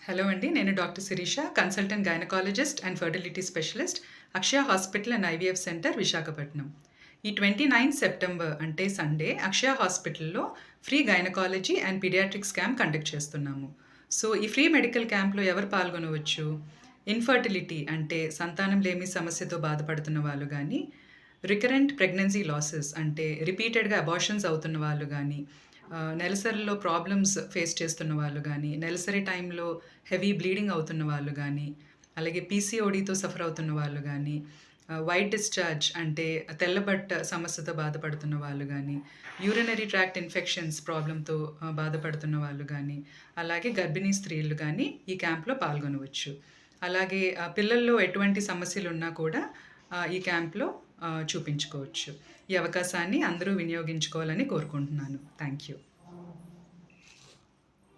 Hello అండి. నేను doctor Shirisha, consultant gynaecologist and fertility specialist, Akshaya hospital and IVF centre, Visakhapatnam. ఈ 29 September అంటే సండే అక్షయ హాస్పిటల్‌లో free gynaecology and paediatrics camp conduct చేస్తున్నాము. So, ఈ ఫ్రీ మెడికల్ క్యాంప్‌లో ఎవరు పాల్గొనవచ్చు? ఇన్‌ఫర్టిలిటీ అంటే సంతానం లేమి సమస్యతో బాధపడుతున్న వాళ్ళు గానీ, రికరెంట్ ప్రెగ్నెన్సీ లాసెస్ అంటే రిపీటెడ్‌గా అబార్షన్స్ అవుతున్న వాళ్ళు గానీ, నెలసరిలో ప్రాబ్లమ్స్ ఫేస్ చేస్తున్న వాళ్ళు గానీ, నెలసరి టైంలో హెవీ బ్లీడింగ్ అవుతున్న వాళ్ళు గానీ, అలాగే పీసీఓడీతో సఫర్ అవుతున్న వాళ్ళు గానీ, వైట్ డిశ్చార్జ్ అంటే తెల్లబట్ట సమస్యతో బాధపడుతున్న వాళ్ళు గానీ, యూరినరీ ట్రాక్ట్ ఇన్ఫెక్షన్స్ ప్రాబ్లమ్‌తో బాధపడుతున్న వాళ్ళు గానీ, అలాగే గర్భిణీ స్త్రీలు గానీ ఈ క్యాంప్‌లో పాల్గొనవచ్చు. అలాగే పిల్లల్లో ఎటువంటి సమస్యలున్నా కూడా ఈ క్యాంప్‌లో చూపించుకోవచ్చు. ఈ అవకాశాన్ని అందరూ వినియోగించుకోవాలని కోరుకుంటున్నాను. Thank you.